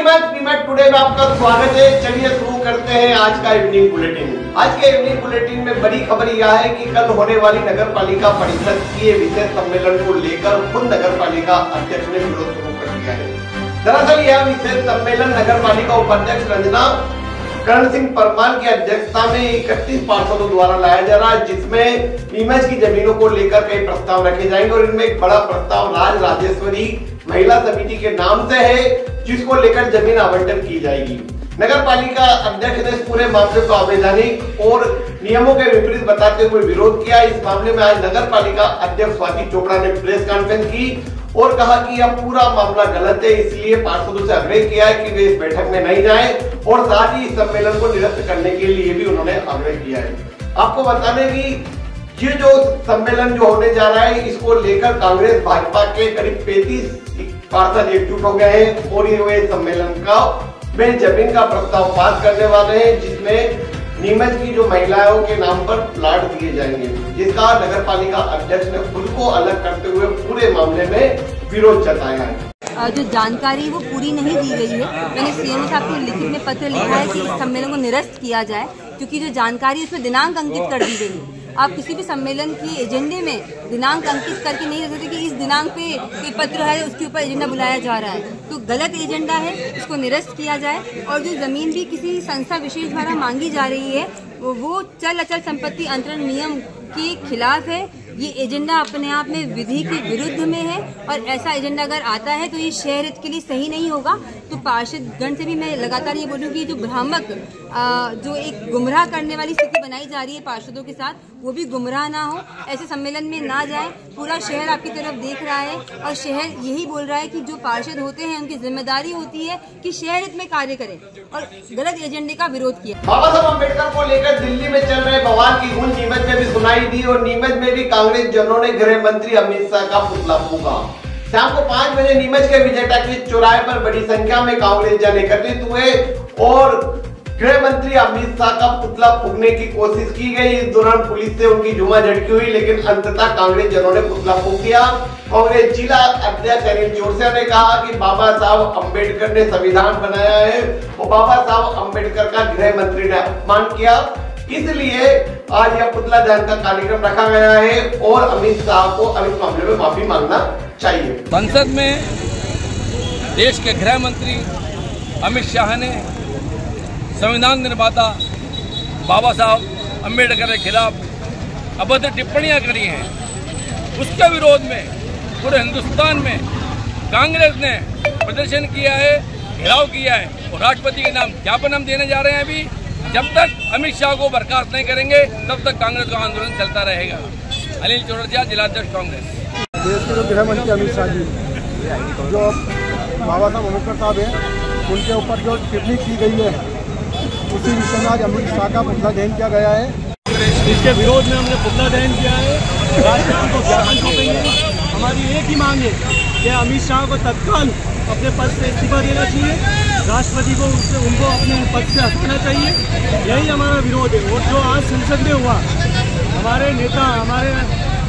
Neemuch today में आपका स्वागत है। चलिए शुरू करते हैं आज का इवनिंग बुलेटिन। आज के इवनिंग बुलेटिन में बड़ी खबर यह है कि कल होने वाली नगर पालिका परिषद की विशेष सम्मेलन को लेकर खुद नगर पालिका अध्यक्ष ने विरोध शुरू कर दिया है। दरअसल यह विशेष सम्मेलन नगर पालिका उपाध्यक्ष रंजना करण सिंह परमार की अध्यक्षता में 31 पार्षदों द्वारा लाया जा रहा है, जिसमें नीमच की जमीनों को लेकर कई प्रस्ताव रखे जाएंगे और इनमें एक बड़ा प्रस्ताव राज राजेश्वरी महिला समिति के नाम से है, जिसको लेकर जमीन आवंटन की जाएगी। नगर पालिका अध्यक्ष ने इस पूरे मामले को अवैधानिक और नियमों के विपरीत बताते हुए विरोध किया। इस मामले में आज नगर पालिका अध्यक्ष स्वाति चोपड़ा ने प्रेस कॉन्फ्रेंस की और कहा कि यह पूरा मामला गलत है, इसलिए पार्षदों से आग्रह किया है कि वे इस बैठक में नहीं जाएं और साथ ही इस सम्मेलन को निरस्त करने के लिए भी उन्होंने आग्रह किया है। आपको बता दें कि ये जो सम्मेलन जो होने जा रहा है, इसको लेकर कांग्रेस भाजपा के करीब 35 पार्षद एकजुट हो गए हैं और ये सम्मेलन का में जमीन का प्रस्ताव पास करने वाले हैं, जिसमें नीमच की जो महिलाओं के नाम पर प्लाट दिए जाएंगे, जिसका नगर पालिका अध्यक्ष ने खुद को अलग करते हुए पूरे मामले में विरोध जताया है। जो जानकारी वो पूरी नहीं दी गई है। मैंने सीएम साहब को लिखित में पत्र लिखा है कि इस सम्मेलन को निरस्त किया जाए, क्योंकि जो जानकारी उसमें दिनांक अंकित कर दी गई है। आप किसी भी सम्मेलन की एजेंडे में दिनांक अंकित करके नहीं रख सकते कि इस दिनांक पे कोई पत्र है, उसके ऊपर एजेंडा बुलाया जा रहा है, तो गलत एजेंडा है, इसको निरस्त किया जाए। और जो जमीन भी किसी संस्था विशेष द्वारा मांगी जा रही है, वो चल अचल संपत्ति अंतरण नियम के खिलाफ है। ये एजेंडा अपने आप में विधि के विरुद्ध में है और ऐसा एजेंडा अगर आता है तो ये शहर हित के लिए सही नहीं होगा। तो पार्षदगण से भी मैं लगातार ये बोलूँगी, जो भ्रामक जो एक गुमराह करने वाली स्थिति बनाई जा रही है पार्षदों के साथ, वो भी गुमराह ना हो, ऐसे सम्मेलन में ना जाए। पूरा शहर आपकी तरफ देख रहा है और शहर यही बोल रहा है कि जो पार्षद होते हैं उनकी जिम्मेदारी होती है कि शहर हित में कार्य करें और गलत एजेंडे का विरोध किया। बाबा साहब अम्बेडकर को लेकर दिल्ली में चल रहे बवाल की गूंज नीमच में भी सुनाई दी और नीमच में भी कांग्रेस जनों ने गृह मंत्री अमित शाह का पुतला फूंका। शाम को 5 बजे नीमच के विजय टाकीज चौराहे पर बड़ी संख्या में कांग्रेस जन एकत्रित हुए और गृह मंत्री अमित शाह का पुतला फूंकने की कोशिश की गई। इस दौरान पुलिस से उनकी जुमा झटकी हुई, लेकिन अंततः कांग्रेस जनों ने पुतला फूंक दिया। कांग्रेस जिला अध्यक्ष अनिल जोरसिया ने कहा कि बाबा साहब अम्बेडकर ने संविधान बनाया है और बाबा साहब अम्बेडकर का गृह मंत्री ने अपमान किया, इसलिए आज यह पुतला दहन का कार्यक्रम रखा गया है और अमित शाह को अब इस मामले में माफी मांगना चाहिए। संसद में देश के गृह मंत्री अमित शाह ने संविधान निर्माता बाबा साहब अम्बेडकर के खिलाफ अभद्र टिप्पणियां करी हैं। उसके विरोध में पूरे हिंदुस्तान में कांग्रेस ने प्रदर्शन किया है, घेराव किया है और राष्ट्रपति के नाम ज्ञापन हम देने जा रहे हैं। अभी जब तक अमित शाह को बर्खास्त नहीं करेंगे तब तक कांग्रेस का आंदोलन चलता रहेगा। अनिल चौरसिया, जिलाध्यक्ष कांग्रेस। देश के जो गृह मंत्री अमित शाह जी, जो बाबा साहब अम्बेडकर साहब हैं, उनके ऊपर जो टिप्पणी की गई है, उसी विषय में आज अमित शाह का पुतला दहन किया गया है। इसके विरोध में हमने पुतला दहन किया है, राष्ट्रपति को ज्ञापन सौंपेंगे। हमारी एक ही मांग है कि अमित शाह को तत्काल अपने पद से इस्तीफा देना चाहिए, राष्ट्रपति को उनको अपने पद से हटाना चाहिए। यही हमारा विरोध है। और जो आज संसद में हुआ, हमारे नेता, हमारे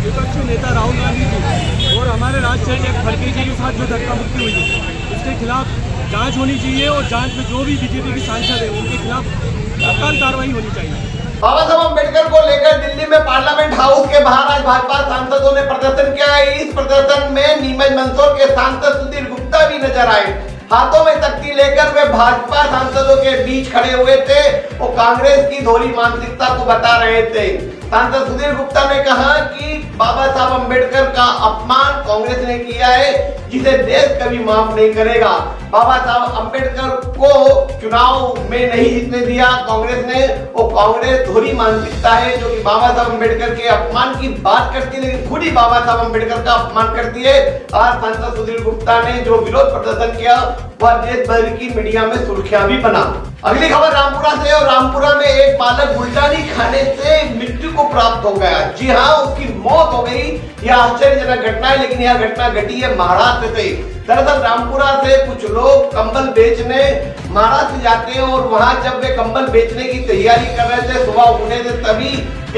विपक्षी नेता राहुल गांधी जी और हमारे राज्य एक खड़गे जी के साथ जो धक्का मुक्की हुई है, उसके खिलाफ जांच होनी चाहिए और जांच में जो भी बीजेपी की सांसद है उनके खिलाफ तत्काल कार्रवाई होनी चाहिए। बाबा साहब अम्बेडकर को लेकर दिल्ली में पार्लियामेंट हाउस के बाहर आज भाजपा सांसदों ने प्रदर्शन किया है। इस प्रदर्शन में नीमच मंदसौर के सांसद सुधीर गुप्ता भी नजर आए। हाथों में तख्ती लेकर वे भाजपा सांसदों के बीच खड़े हुए थे और कांग्रेस की दोहरी मानसिकता को बता रहे थे। सांसद सुधीर गुप्ता ने कहा कि बाबा साहब अम्बेडकर का अपमान कांग्रेस ने किया है, जिसे देश कभी माफ नहीं करेगा। बाबा साहब अम्बेडकर को चुनाव में नहीं जीतने दिया कांग्रेस ने, और कांग्रेस दोहरी मानसिकता है जो कि बाबा साहब अम्बेडकर के अपमान की बात करती है, लेकिन खुद ही बाबा साहब अम्बेडकर का अपमान करती है। आज सांसद सुधीर गुप्ता ने जो विरोध प्रदर्शन किया वह देश भर की मीडिया में सुर्खियां भी बना। अगली खबर रामपुरा से, और रामपुरा में एक बालक गुलदानी खाने से मृत्यु को प्राप्त हो गया। जी हाँ, उसकी मौत हो गई। यह आश्चर्यजनक घटना है, लेकिन यह घटना घटी है महाराष्ट्र से। दरअसल रामपुरा से कुछ लोग कंबल बेचने महाराष्ट्र जाते हैं और वहां जब वे कंबल बेचने की तैयारी कर रहे थे, सुबह उठे थे, तभी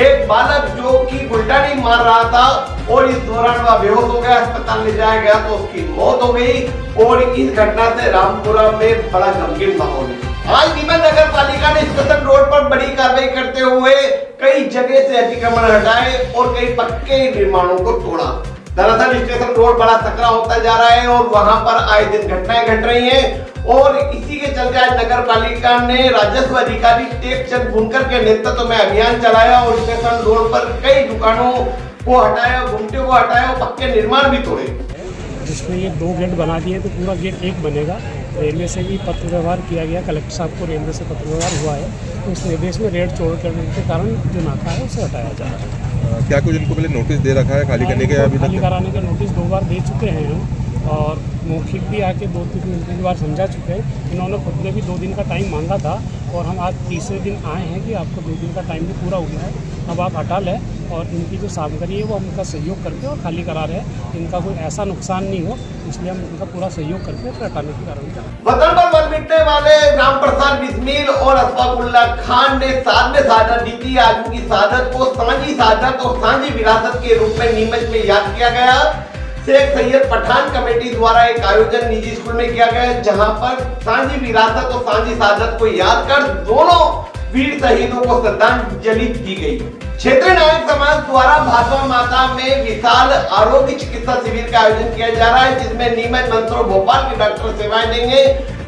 एक बालक जो कि गुलटानी मार रहा था और इस दौरान वह बेहोश हो गया, अस्पताल ले जाया गया तो उसकी मौत हो गई। और इस घटना से रामपुरा में बड़ा गंभीर माहौल है। आज नीमच नगर पालिका ने स्टेशन रोड पर बड़ी कार्रवाई करते हुए कई जगह से अतिक्रमण हटाए और कई पक्के निर्माणों को तोड़ा। दरअसल स्टेशन रोड बड़ा सकरा होता जा रहा है और वहां पर आए दिन घटनाएं घट रही हैं और इसी के चलते आज नगर पालिका ने राजस्व अधिकारी टेकचंद बुनकर के नेतृत्व में अभियान चलाया और स्टेशन रोड पर कई दुकानों को हटाया, गुमटे को हटाया और पक्के निर्माण भी तोड़े। जिसमें ये 2 गेट बना दिए तो पूरा गेट 1 बनेगा। रेलवे से भी पत्र व्यवहार किया गया, कलेक्टर साहब को रेलवे से पत्र व्यवहार हुआ है, तो इस निर्देश में रेड चोड़ करने के कारण जो नाका है उसे हटाया जा रहा है। क्या कुछ इनको पहले नोटिस दे रखा है खाली करने के? अभी खाली कराने के नोटिस 2 बार दे चुके हैं हम और मौखिक भी आके 2-3 बार समझा चुके हैं। इन्होंने खुद ने भी 2 दिन का टाइम मांगा था और हम आज तीसरे दिन आए हैं कि आपको 2 दिन का टाइम भी पूरा हो गया है, अब आप हटा लें और इनकी जो सामग्री है वो हम उनका सहयोग करके और खाली करा रहे हैं। इनका कोई ऐसा नुकसान नहीं हो, इसलिए हम इनका पूरा सहयोग करके फिर हटाने की कार्रवाई कर रहे हैं। वतन पर बल मिटने वाले राम प्रसाद बिस्मिल और अशफाकुल्लाह खान ने साथ में शहादत दी थी। आज उनकी शहादत को सांझी शहादत और सांझी विरासत के रूप में नीमच में याद किया गया। शेख सैयद पठान कमेटी द्वारा एक आयोजन निजी स्कूल में किया गया, जहां पर सांझी विरासत और सांझी शहादत को याद कर दोनों वीर शहीदों को श्रद्धांजलि दी गई। क्षेत्रीय नायक समाज द्वारा भादवा माता में विशाल आरोग्य चिकित्सा शिविर का आयोजन किया जा रहा है, जिसमें नीमच, मंदसौर, भोपाल के डॉक्टर सेवाएं देंगे।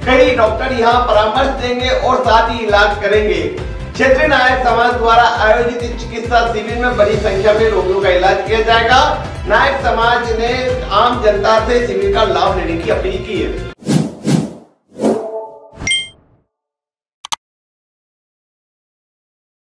कई डॉक्टर यहां परामर्श देंगे और साथ ही इलाज करेंगे। क्षेत्रीय नायक समाज द्वारा आयोजित चिकित्सा शिविर में बड़ी संख्या में रोगियों का इलाज किया जाएगा। नायक समाज ने आम जनता से शिविर का लाभ लेने की अपील की है।